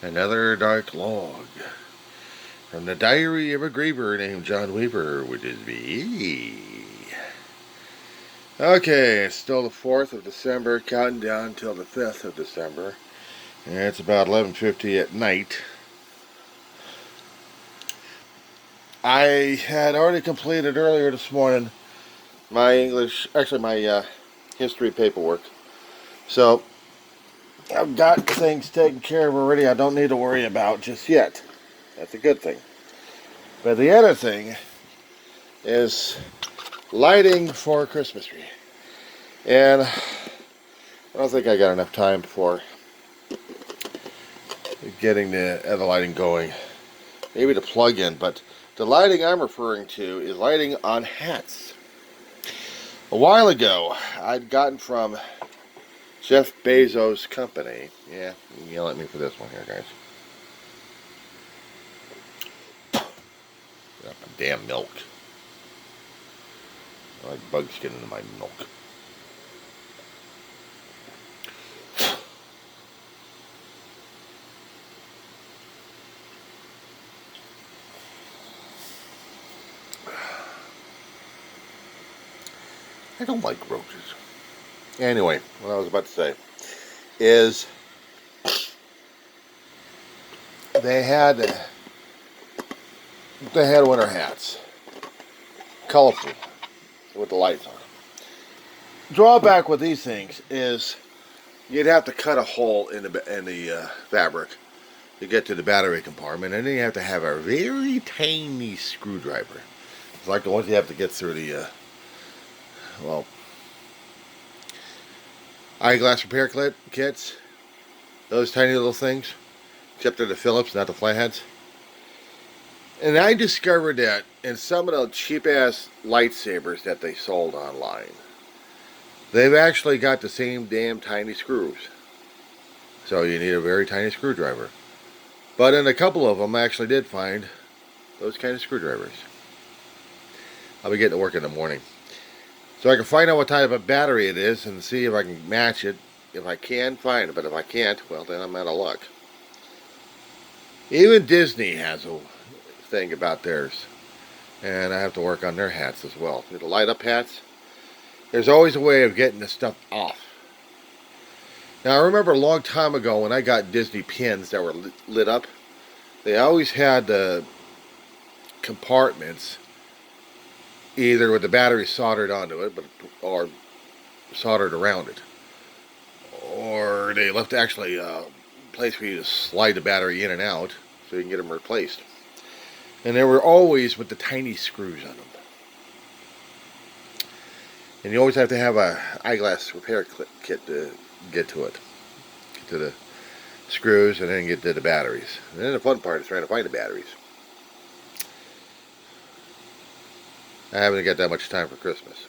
Another dark log from the diary of a griever named John Weaver, which is me. Okay, it's still the 4th of December, counting down till the 5th of December. And it's about 11:50 at night. I had already completed earlier this morning my my history paperwork. So I've got things taken care of already I don't need to worry about just yet. That's a good thing. But the other thing is lighting for a Christmas tree. And I don't think I got enough time for getting the other lighting going. Maybe the plug-in, but the lighting I'm referring to is lighting on hats. A while ago, I'd gotten from Jeff Bezos' company. Yeah, you can yell at me for this one here, guys. Get up my damn milk. I like bugs getting into my milk. I don't like roaches. Anyway, what I was about to say is they had winter hats, colorful, with the lights on. Drawback with these things is you'd have to cut a hole in the fabric to get to the battery compartment, and then you have to have a very tiny screwdriver. It's like the ones you have to get through the eyeglass repair kits. Those tiny little things, except they're the Phillips, not the flatheads. And I discovered that in some of the cheap-ass lightsabers that they sold online, they've actually got the same damn tiny screws. So you need a very tiny screwdriver. But in a couple of them, I actually did find those kind of screwdrivers. I'll be getting to work in the morning. So I can find out what type of battery it is and see if I can match it. If I can, fine. But if I can't, well, then I'm out of luck. Even Disney has a thing about theirs. And I have to work on their hats as well. The light up hats, there's always a way of getting the stuff off. Now, I remember a long time ago when I got Disney pins that were lit up, they always had the compartments either with the battery soldered onto it, or soldered around it, or they left actually a place for you to slide the battery in and out so you can get them replaced. And they were always with the tiny screws on them. And you always have to have a eyeglass repair kit to get to it. Get to the screws and then get to the batteries. And then the fun part is trying to find the batteries. I haven't got that much time for Christmas.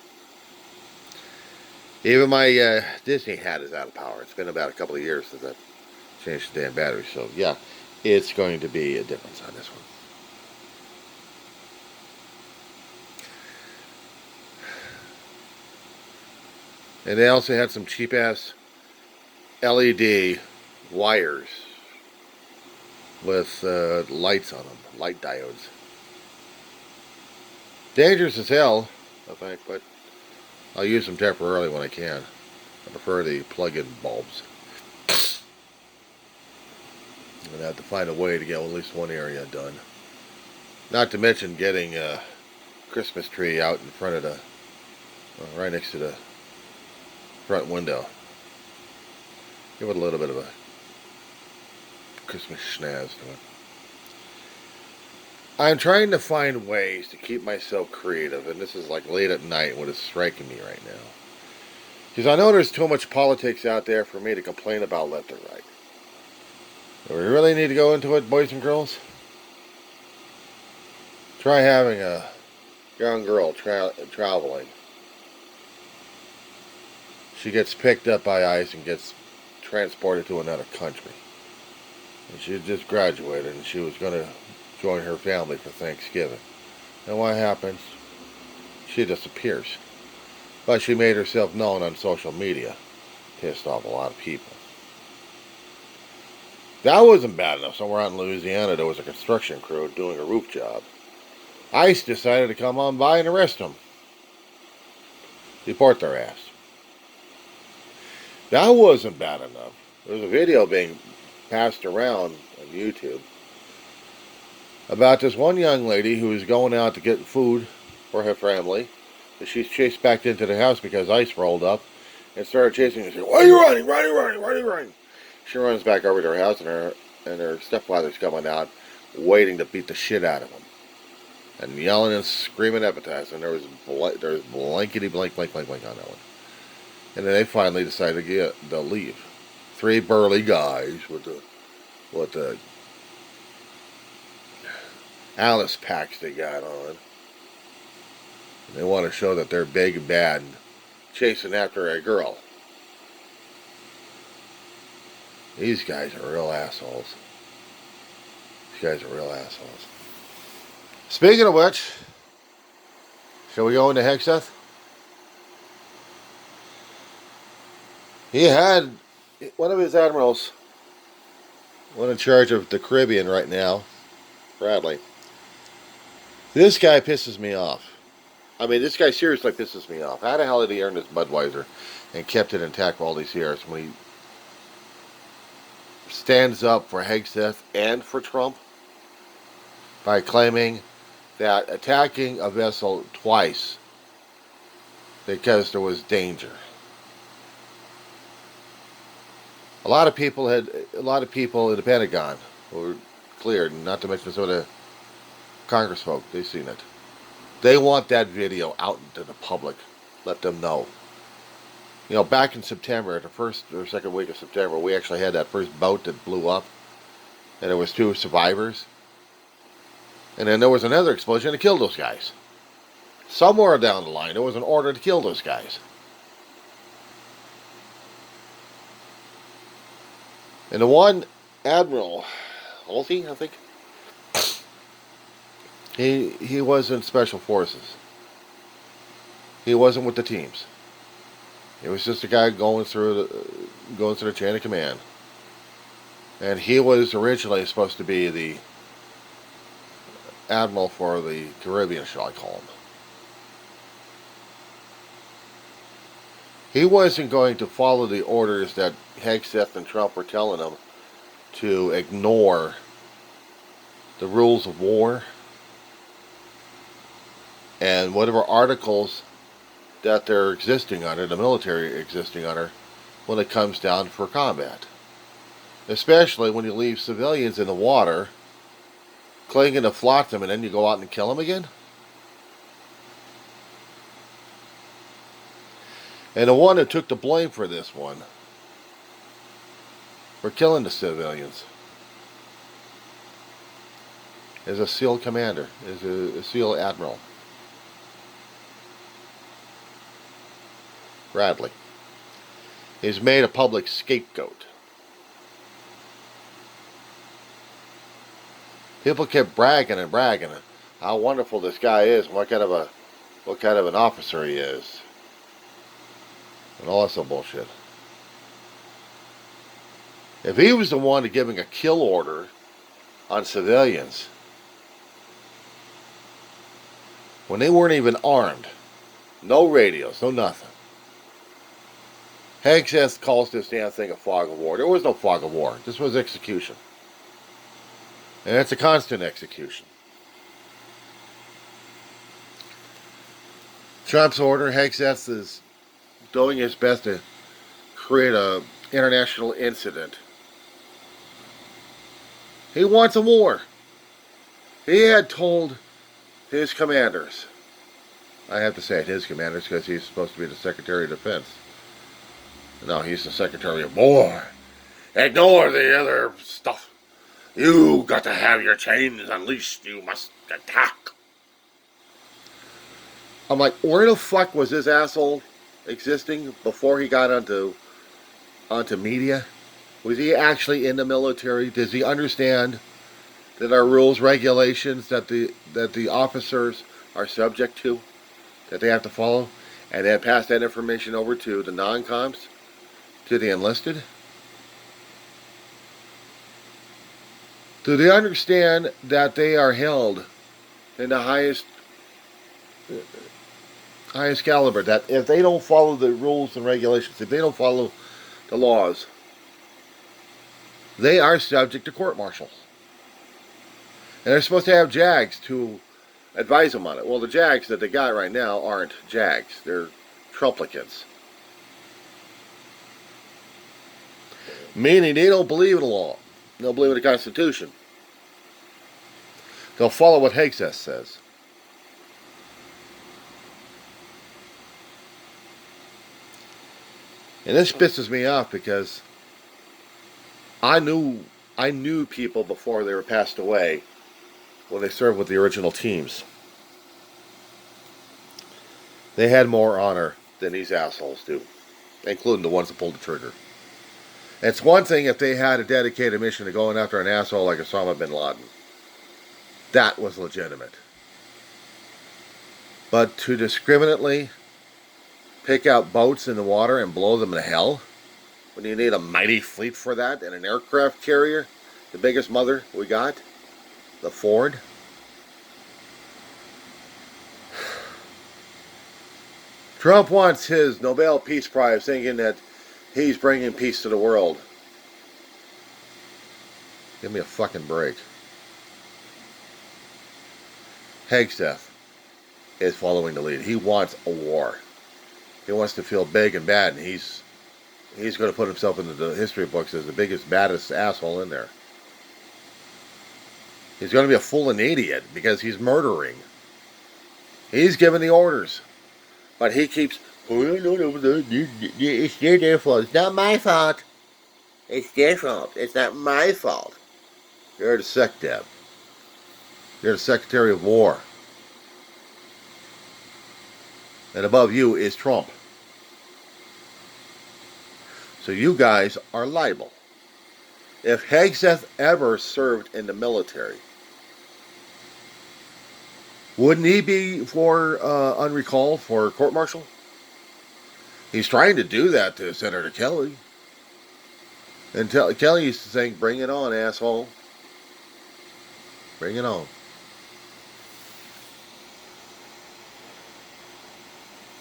Even my Disney hat is out of power. It's been about a couple of years since I've changed the damn battery. So yeah, it's going to be a difference on this one. And they also had some cheap-ass LED wires with lights on them, light diodes. Dangerous as hell, I think, but I'll use them temporarily when I can. I prefer the plug-in bulbs. I'm going to have to find a way to get at least one area done. Not to mention getting a Christmas tree out in front of right next to the front window. Give it a little bit of a Christmas snazz to it. I'm trying to find ways to keep myself creative, and this is like late at night what is striking me right now. Because I know there's too much politics out there for me to complain about left or right. Do we really need to go into it, boys and girls? Try having a young girl traveling. She gets picked up by ICE and gets transported to another country. And she had just graduated and she was going to join her family for Thanksgiving. And what happens? She disappears. But she made herself known on social media. Pissed off a lot of people. That wasn't bad enough. Somewhere out in Louisiana, there was a construction crew doing a roof job. ICE decided to come on by and arrest them. Deport their ass. That wasn't bad enough. There was a video being passed around on YouTube about this one young lady who was going out to get food for her family. She's chased back into the house because ICE rolled up and started chasing her. She said, "Why are you running? Why are you running? Why are you running?" She runs back over to her house, and her stepfather's coming out, waiting to beat the shit out of him, and yelling and screaming epithets. And there was blankety blank on that one. And then they finally decided to leave. Three burly guys with the Alice packs they got on. And they want to show that they're big and bad and chasing after a girl. These guys are real assholes. These guys are real assholes. Speaking of which, shall we go into Hegseth? He had one of his admirals, one in charge of the Caribbean right now, Bradley. This guy pisses me off. I mean, this guy seriously pisses me off. How the hell did he earn this Budweiser and kept it intact for all these years when he stands up for Hegseth and for Trump by claiming that attacking a vessel twice because there was danger? A lot of people in the Pentagon were cleared, not to mention some of the Congress folk. They've seen it. They want that video out into the public. Let them know. You know, back in September, the first or second week of September, we actually had that first boat that blew up, and there was 2 survivors. And then there was another explosion that killed those guys. Somewhere down the line, there was an order to kill those guys. And the one Admiral Halsey, I think, he was in Special Forces. He wasn't with the teams. He was just a guy going through the chain of command. And he was originally supposed to be the admiral for the Caribbean, shall I call him. He wasn't going to follow the orders that Hegseth and Trump were telling him to ignore the rules of war and whatever articles that they're existing under, the military existing under, when it comes down for combat. Especially when you leave civilians in the water, clinging to flotsam, and then you go out and kill them again. And the one who took the blame for this one, for killing the civilians, is a SEAL commander, is a SEAL admiral. Bradley. He's made a public scapegoat. People kept bragging how wonderful this guy is, and what kind of an officer he is, and all that some bullshit. If he was the one giving a kill order on civilians when they weren't even armed, no radios, no nothing. Hegseth calls this damn thing a fog of war. There was no fog of war. This was execution. And it's a constant execution. Trump's order, Hegseth is doing his best to create an international incident. He wants a war. He had told his commanders, I have to say it, his commanders, because he's supposed to be the Secretary of Defense. No, he's the Secretary of War. Ignore the other stuff. You got to have your chains unleashed. You must attack. I'm like, where the fuck was this asshole existing before he got onto media? Was he actually in the military? Does he understand that our rules, regulations that the officers are subject to, that they have to follow, and then pass that information over to the non-coms, to the enlisted? Do they understand that they are held in the highest caliber? That if they don't follow the rules and regulations, if they don't follow the laws, they are subject to court martial. And they're supposed to have JAGs to advise them on it. Well, the JAGs that they got right now aren't JAGs. They're Trumplicants. Meaning they don't believe in the law. They don't believe in the Constitution. They'll follow what Hegseth says. And this pisses me off because I knew people before they were passed away when they served with the original teams. They had more honor than these assholes do, including the ones that pulled the trigger. It's one thing if they had a dedicated mission to going after an asshole like Osama bin Laden. That was legitimate. But to discriminately pick out boats in the water and blow them to hell, when you need a mighty fleet for that and an aircraft carrier, the biggest mother we got, the Ford. Trump wants his Nobel Peace Prize thinking that he's bringing peace to the world. Give me a fucking break. Hegseth is following the lead. He wants a war. He wants to feel big and bad, and he's going to put himself into the history books as the biggest, baddest asshole in there. He's going to be a fool and idiot because he's murdering. He's giving the orders. But he keeps, it's their fault. It's not my fault. It's their fault. It's not my fault. You're the SecDef. You're the Secretary of War. And above you is Trump. So you guys are liable. If Hegseth ever served in the military, wouldn't he be for unrecall for court-martial? He's trying to do that to Senator Kelly. And Kelly used to think, bring it on, asshole. Bring it on.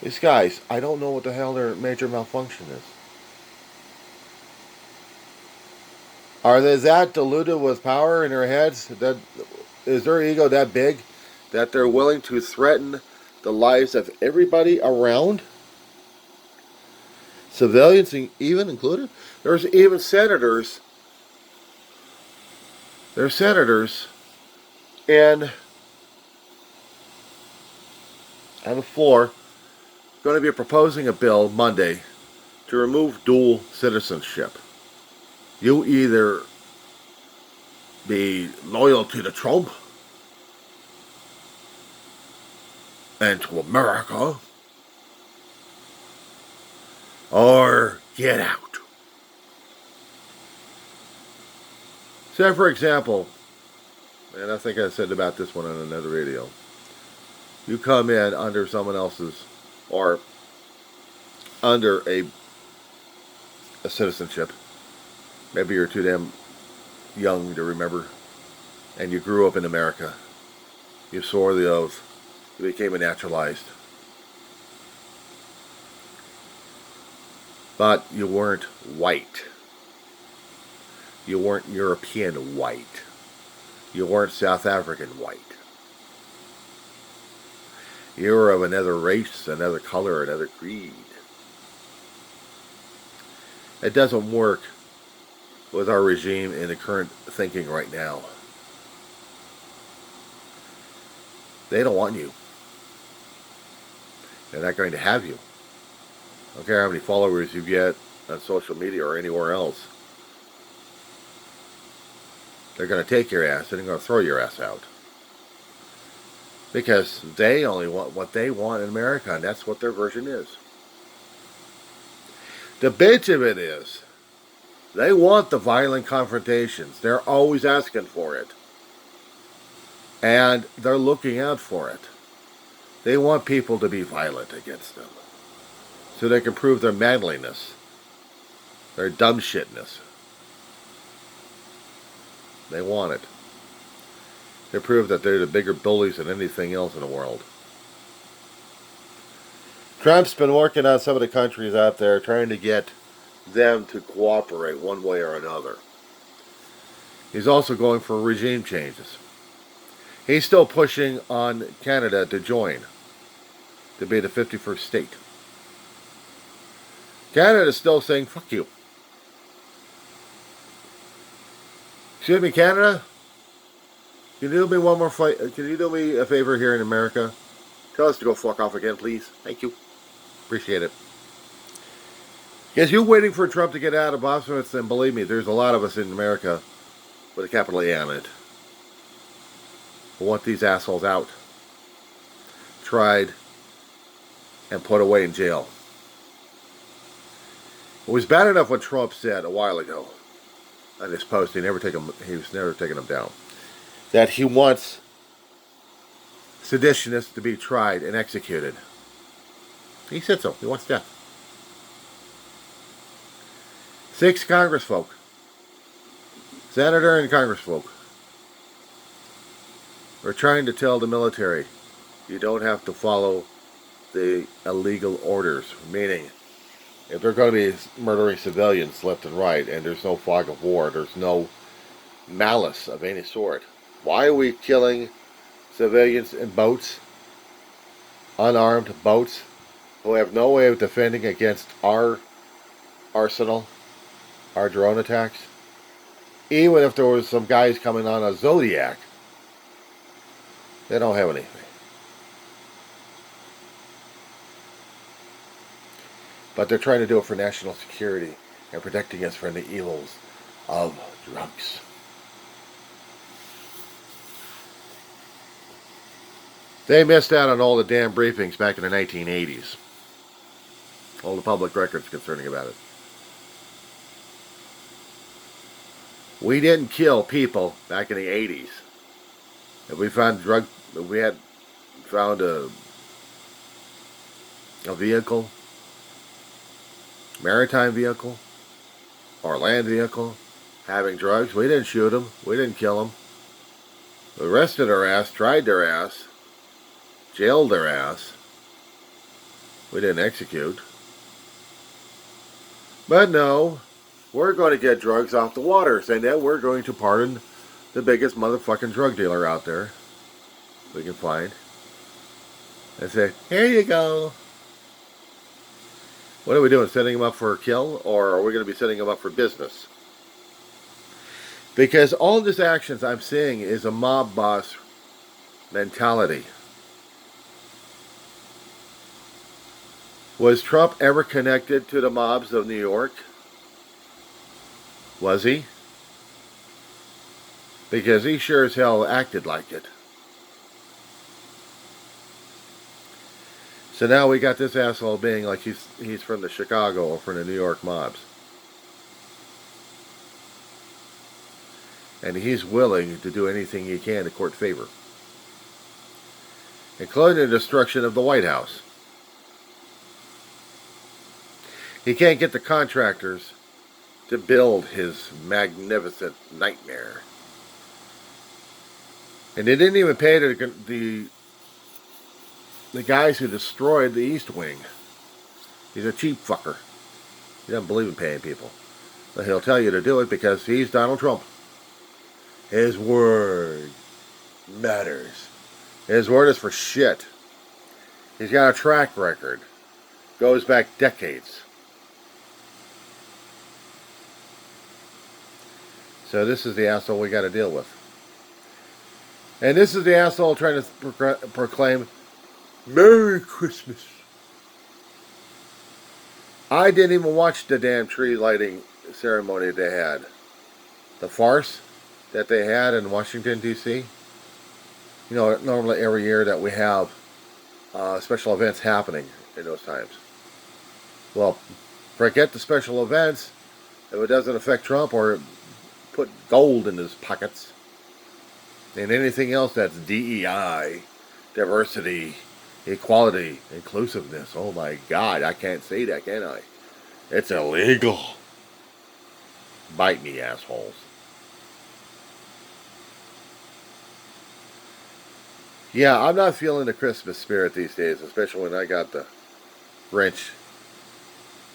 These guys, I don't know what the hell their major malfunction is. Are they that diluted with power in their heads? That is their ego that big that they're willing to threaten the lives of everybody around? Civilians even included? There's even senators. There's senators and on the floor going to be proposing a bill Monday to remove dual citizenship. You either be loyal to the Trump and to America, or get out. Say, for example, and I think I said about this one in another video, you come in under someone else's, or under a citizenship. Maybe you're too damn young to remember, and you grew up in America. You swore the oath. You became a naturalized. But you weren't white. You weren't European white. You weren't South African white. You were of another race, another color, another creed. It doesn't work with our regime in the current thinking right now. They don't want you. They're not going to have you. I don't care how many followers you get on social media or anywhere else. They're going to take your ass and they're going to throw your ass out. Because they only want what they want in America, and that's what their version is. The bitch of it is, they want the violent confrontations. They're always asking for it. And they're looking out for it. They want people to be violent against them, so they can prove their manliness, their dumb shitness. They want it. They prove that they're the bigger bullies than anything else in the world. Trump's been working on some of the countries out there trying to get them to cooperate one way or another. He's also going for regime changes. He's still pushing on Canada to join, to be the 51st state. Canada's still saying, fuck you. Excuse me, Canada? Can you do me one more fight? Can you do me a favor here in America? Tell us to go fuck off again, please. Thank you. Appreciate it. Yes, you're waiting for Trump to get out of office, and believe me, there's a lot of us in America with a capital A on it who want these assholes out, tried, and put away in jail. It was bad enough what Trump said a while ago on his post. He was never taking them down. That he wants seditionists to be tried and executed. He said so. He wants death. 6 congressfolk, senator and congressfolk, are trying to tell the military, you don't have to follow the illegal orders. Meaning, if they're going to be murdering civilians left and right, and there's no fog of war, there's no malice of any sort, why are we killing civilians in boats, unarmed boats, who have no way of defending against our arsenal, our drone attacks? Even if there was some guys coming on a Zodiac, they don't have anything. But they're trying to do it for national security and protecting us from the evils of drugs. They missed out on all the damn briefings back in the 1980s. All the public records concerning about it. We didn't kill people back in the 80s. If we found if we had found a vehicle, maritime vehicle, or land vehicle, having drugs, we didn't shoot them, we didn't kill them. We arrested their ass, tried their ass, jailed their ass. We didn't execute. But no, we're going to get drugs off the water, saying that we're going to pardon the biggest motherfucking drug dealer out there we can find. And say, here you go. What are we doing? Setting him up for a kill? Or are we going to be setting him up for business? Because all this actions I'm seeing is a mob boss mentality. Was Trump ever connected to the mobs of New York? Was he? Because he sure as hell acted like it. So now we got this asshole being like he's from the Chicago or from the New York mobs. And he's willing to do anything he can to court favor. Including the destruction of the White House. He can't get the contractors to build his magnificent nightmare. And they didn't even pay the guys who destroyed the East Wing. He's a cheap fucker. He doesn't believe in paying people. But he'll tell you to do it because he's Donald Trump. His word matters. His word is for shit. He's got a track record. Goes back decades. So this is the asshole we got to deal with. And this is the asshole trying to proclaim Merry Christmas. I didn't even watch the damn tree lighting ceremony they had. The farce that they had in Washington, D.C. You know, normally every year that we have special events happening in those times. Well, forget the special events if it doesn't affect Trump or put gold in his pockets. And anything else that's DEI, diversity, equality, inclusiveness. Oh my God, I can't say that, can I? It's illegal. Bite me, assholes. Yeah, I'm not feeling the Christmas spirit these days, especially when I got the Grinch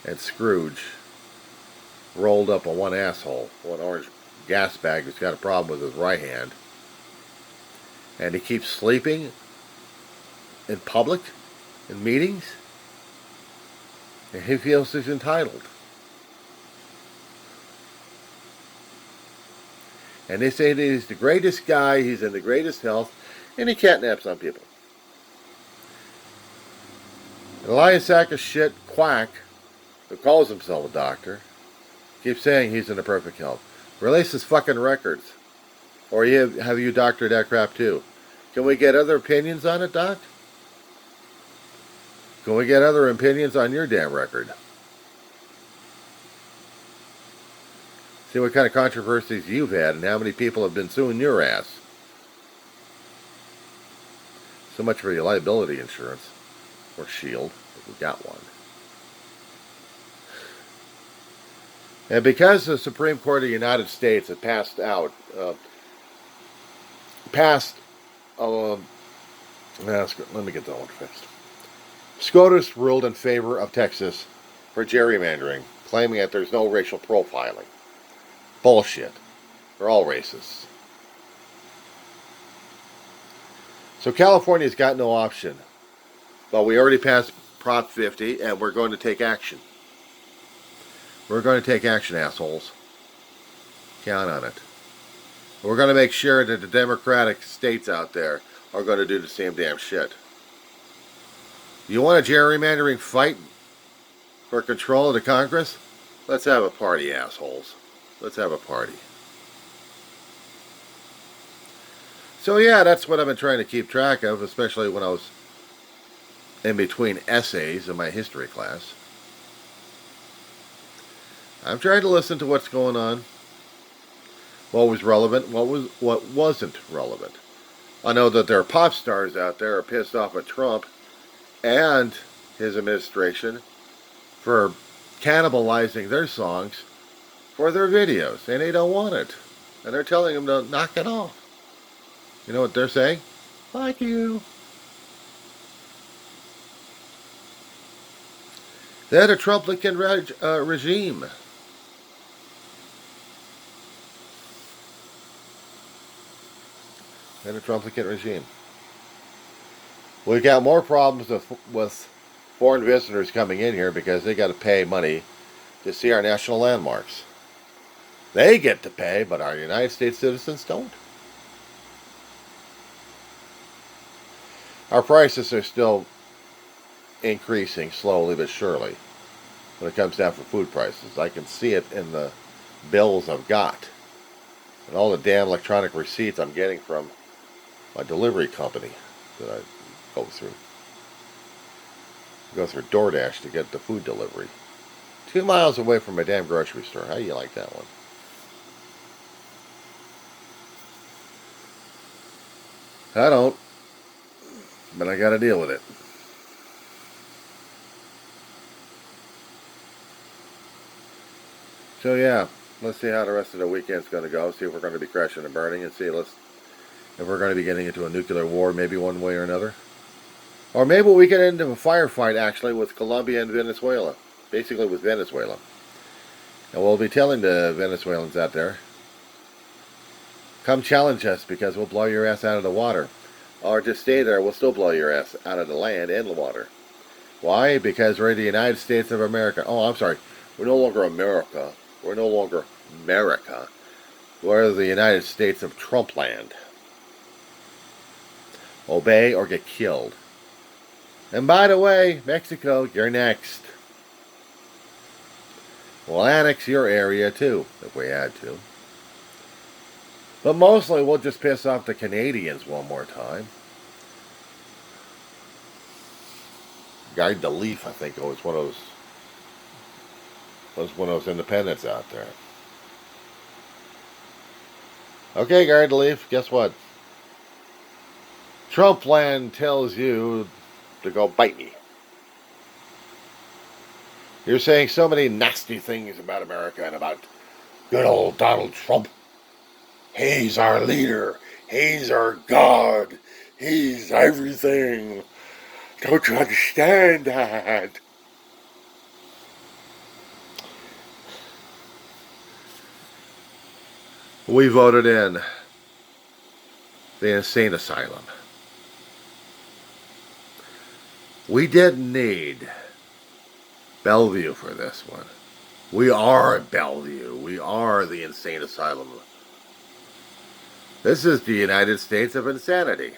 and Scrooge rolled up on one asshole, one orange gas bag who's got a problem with his right hand, and he keeps sleeping in public, in meetings, and he feels he's entitled. And they say that he's the greatest guy, he's in the greatest health, and he catnaps on people. And a lying sack of shit quack who calls himself a doctor keeps saying he's in the perfect health. Release his fucking records. Or have you doctored that crap too? Can we get other opinions on it, Doc? Can we get other opinions on your damn record? See what kind of controversies you've had and how many people have been suing your ass. So much for your liability insurance. Or shield, if we got one. And because the Supreme Court of the United States had passed, let me get that one fixed. SCOTUS ruled in favor of Texas for gerrymandering, claiming that there's no racial profiling. Bullshit. They're all racists. So California's got no option. But we already passed Prop 50, and we're going to take action. We're going to take action, assholes. Count on it. We're going to make sure that the Democratic states out there are going to do the same damn shit. You want a gerrymandering fight for control of the Congress? Let's have a party, assholes. Let's have a party. So yeah, that's what I've been trying to keep track of, especially when I was in between essays in my history class. I'm trying to listen to what's going on. What was relevant, what wasn't relevant. I know that there are pop stars out there who are pissed off at Trump and his administration for cannibalizing their songs for their videos, and they don't want it. And they're telling them to knock it off. You know what they're saying? Fuck you. They're the Trump-Lincoln regime. They're the Trump-Lincoln regime. We've got more problems with foreign visitors coming in here because they got to pay money to see our national landmarks. They get to pay, but our United States citizens don't. Our prices are still increasing slowly but surely when it comes down for food prices. I can see it in the bills I've got and all the damn electronic receipts I'm getting from my delivery company that I go through. I go through DoorDash to get the food delivery. 2 miles away from my damn grocery store. How do you like that one? I don't, but I gotta deal with it. So yeah, let's see how the rest of the weekend's going to go. See if we're going to be crashing and burning, and see if we're going to be getting into a nuclear war, maybe one way or another. Or maybe we get into a firefight, actually, with Colombia and Venezuela. Basically with Venezuela. And we'll be telling the Venezuelans out there, come challenge us because we'll blow your ass out of the water. Or just stay there, we'll still blow your ass out of the land and the water. Why? Because we're the United States of America. Oh, I'm sorry. We're no longer America. We're no longer America. We're the United States of Trumpland. Obey or get killed. And by the way, Mexico, you're next. We'll annex your area too, if we had to. But mostly we'll just piss off the Canadians one more time. Guy DeLeaf, I think, was one of those independents out there. Okay, Guy DeLeaf, guess what? Trumpland tells you to go bite me. You're saying so many nasty things about America and about good old Donald Trump. He's our leader. He's our God. He's everything. Don't you understand that? We voted in the insane asylum. We didn't need Bellevue for this one. We are Bellevue. We are the insane asylum. This is the United States of Insanity.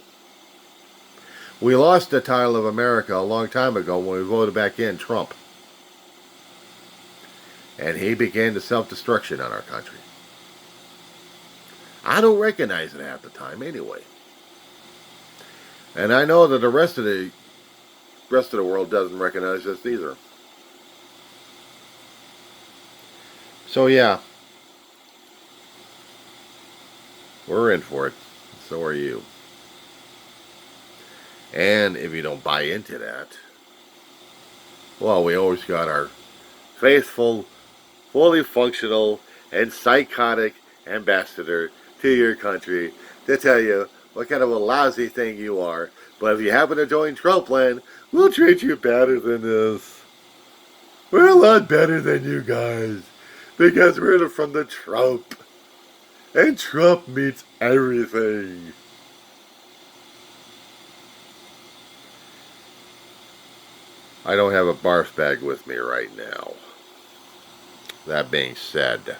We lost the title of America a long time ago when we voted back in Trump. And he began the self-destruction on our country. I don't recognize it half the time anyway. And I know that the rest of the world doesn't recognize this either. So yeah, we're in for it. So are you. And if you don't buy into that, well, we always got our faithful, fully functional, and psychotic ambassador to your country to tell you what kind of a lousy thing you are. But if you happen to join Trumpland, we'll treat you better than this. We're a lot better than you guys because we're from the Trump. And Trump meets everything. I don't have a barf bag with me right now. That being said,